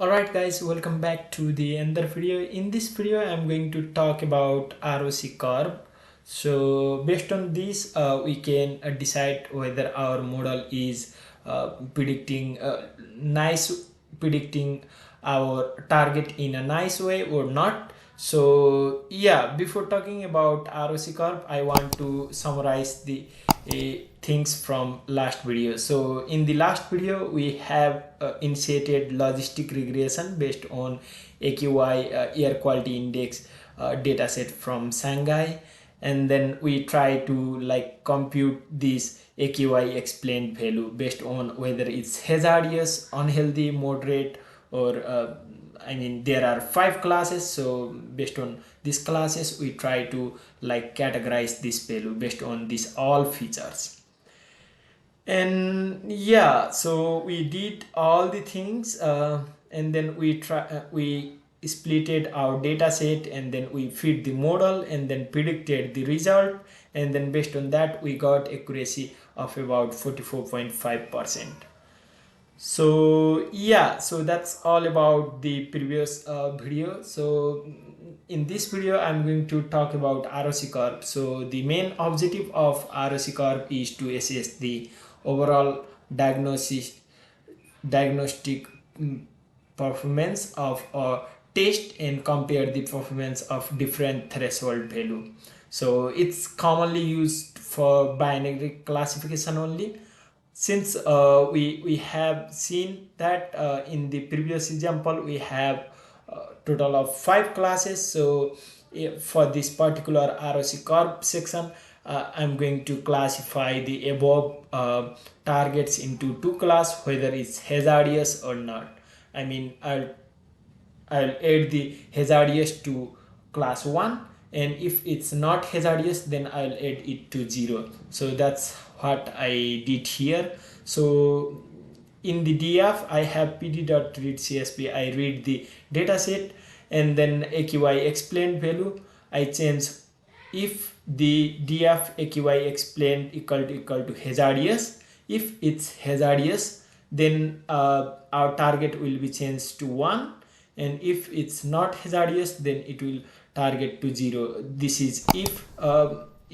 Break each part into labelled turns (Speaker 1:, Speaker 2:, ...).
Speaker 1: Alright guys, welcome back to the another video. In this video I'm going to talk about ROC Curve. So based on this we can decide whether our model is predicting predicting our target in a nice way or not. So yeah, before talking about ROC Curve, I want to summarize the things from last video. So in the last video we have initiated logistic regression based on AQI air quality index dataset from Shanghai, and then we try to compute this AQI explained value based on whether it's hazardous, unhealthy, moderate, or there are 5 classes. So based on these classes we try to categorize this value based on these all features. And yeah, so we did all the things, and then we splitted our data set, and then we fit the model and then predicted the result, and then based on that we got accuracy of about 44.5%. So yeah, so that's all about the previous video. So in this video I'm going to talk about ROC curve. So the main objective of ROC curve is to assess the overall diagnostic performance of a test and compare the performance of different threshold value. So it's commonly used for binary classification only, since we have seen that in the previous example we have total of 5 classes. So for this particular ROC curve section, I'm going to classify the above targets into 2 class, whether it's hazardous or not. I'll add the hazardous to class 1, and if it's not hazardous then I'll add it to 0. So that's what I did here. So in the DF I have pd.readcsv. I read the dataset, and then AQI explained value I change. If the DF AQI explained equal to hazardous, if it's hazardous then our target will be changed to 1, and if it's not hazardous then it will target to 0. This is if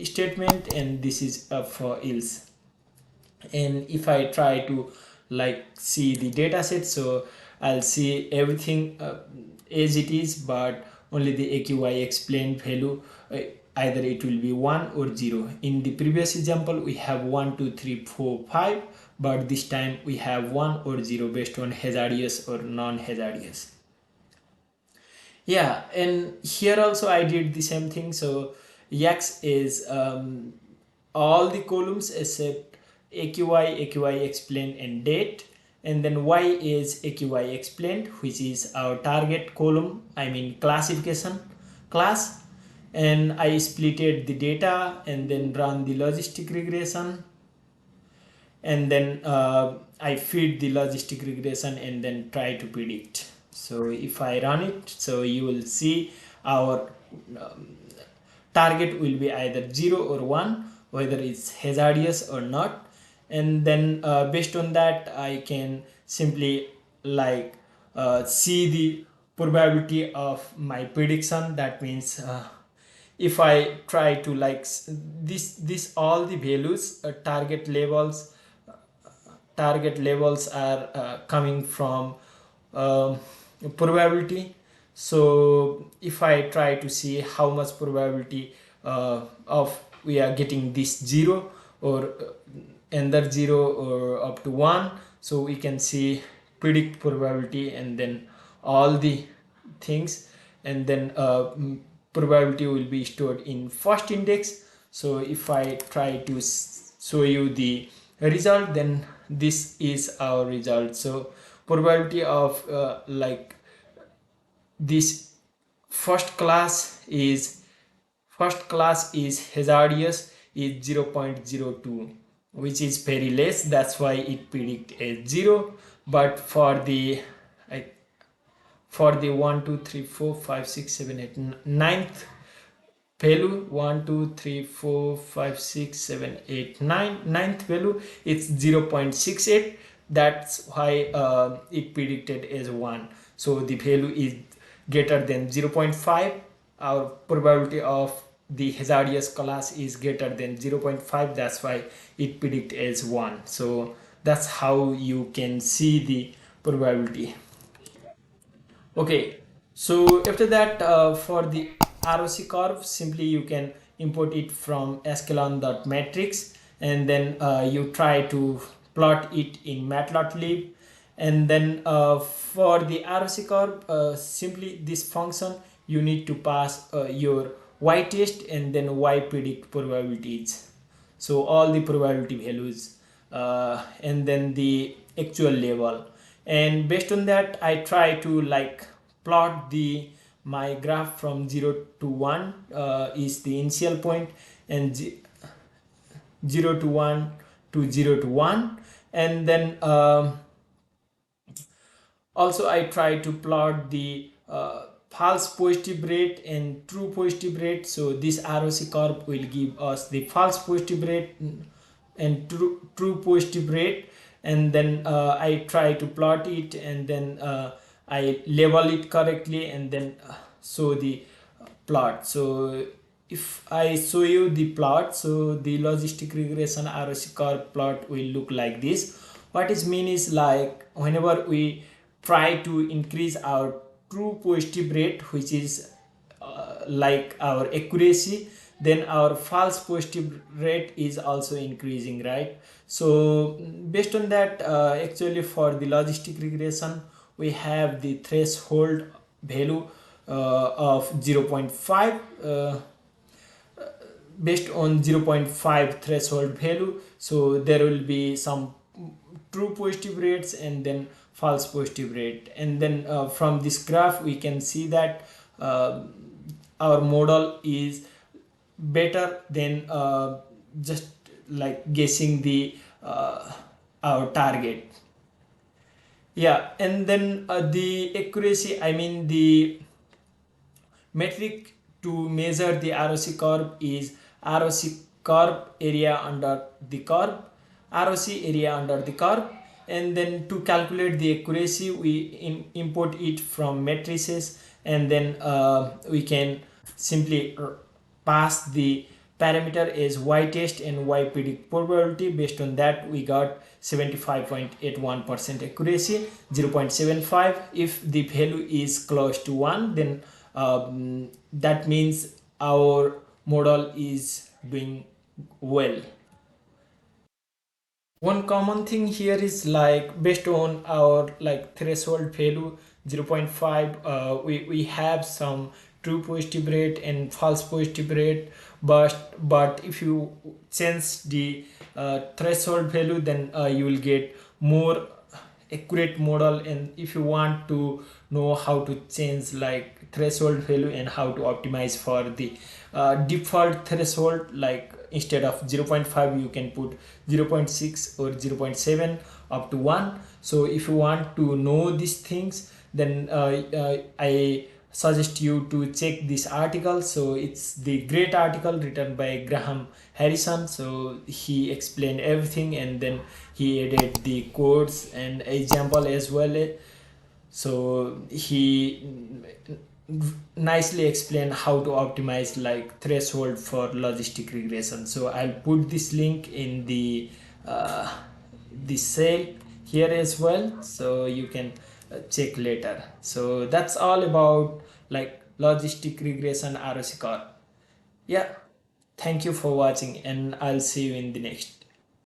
Speaker 1: statement, and this is for else. And if I try to see the data set, so I'll see everything as it is, but only the AQI explained value, either it will be 1 or 0. In the previous example we have 1 2 3 4 5, but this time we have 1 or 0 based on hazardous or non-hazardous. Yeah, and here also I did the same thing. So X is all the columns except AQI explained, and date, and then Y is AQI explained, which is our target column, classification class. And I splitted the data and then run the logistic regression, and then I feed the logistic regression and then try to predict. So if I run it, so you will see our target will be either 0 or 1, whether it's hazardous or not. And then based on that I can simply see the probability of my prediction. That means if I try to this all the values, target levels are coming from probability. So if I try to see how much probability of we are getting this 0 or another 0 or up to 1, so we can see predict probability and then all the things, and then probability will be stored in first index. So if I try to show you the result, then this is our result. So probability of this first class is hazardous is 0.02, which is very less. That's why it predict as 0. But for the 1 2 3 4 5 6 7 8 ninth value, 1 2 3 4 5 6 7 8 9, ninth value, it's 0.68. That's why it predicted as 1. so the value is greater than 0.5, our probability of the hazardous class is greater than 0.5, that's why it predict as 1. So that's how you can see the probability. Okay, so after that, for the ROC curve, simply you can import it from sklearn.matrix, and then you try to plot it in matplotlib. And then for the ROC curve, simply this function you need to pass your y test and then y predict probabilities, so all the probability values, and then the actual level. And based on that, I try to like plot the my graph from 0 to 1 is the initial point, and 0 to 1 to 0 to 1. And then also I try to plot the false positive rate and true positive rate. So this ROC curve will give us the false positive rate and true positive rate. And then I try to plot it, and then I label it correctly, and then show the plot. So if I show you the plot, so the logistic regression ROC curve plot will look like this. What is mean is like whenever we try to increase our true positive rate, which is like our accuracy, then our false positive rate is also increasing, right? So based on that, actually for the logistic regression, we have the threshold value of 0.5, based on 0.5 threshold value. So there will be some true positive rates and then false positive rate. And then from this graph we can see that our model is better than just like guessing the our target. Yeah, and then the accuracy, I mean the metric to measure the ROC curve is ROC curve area under the curve, ROC area under the curve. And then to calculate the accuracy, we import it from matrices, and then we can simply pass the parameter as y test and y predict probability. Based on that, we got 75.81% accuracy, 0.75. If the value is close to 1, then that means our model is doing well. One common thing here is like based on our like threshold value 0.5, we have some true positive rate and false positive rate, but if you change the threshold value, then you will get more accurate model. And if you want to know how to change like threshold value and how to optimize for the default threshold, like instead of 0.5 you can put 0.6 or 0.7 up to 1. So if you want to know these things, then I suggest you to check this article. So it's the great article written by Graham Harrison. So he explained everything, and then he added the codes and example as well. So he nicely explained how to optimize like threshold for logistic regression. So I'll put this link in the cell here as well, so you can check later. So that's all about like logistic regression ROC curve. Yeah, thank you for watching, and I'll see you in the next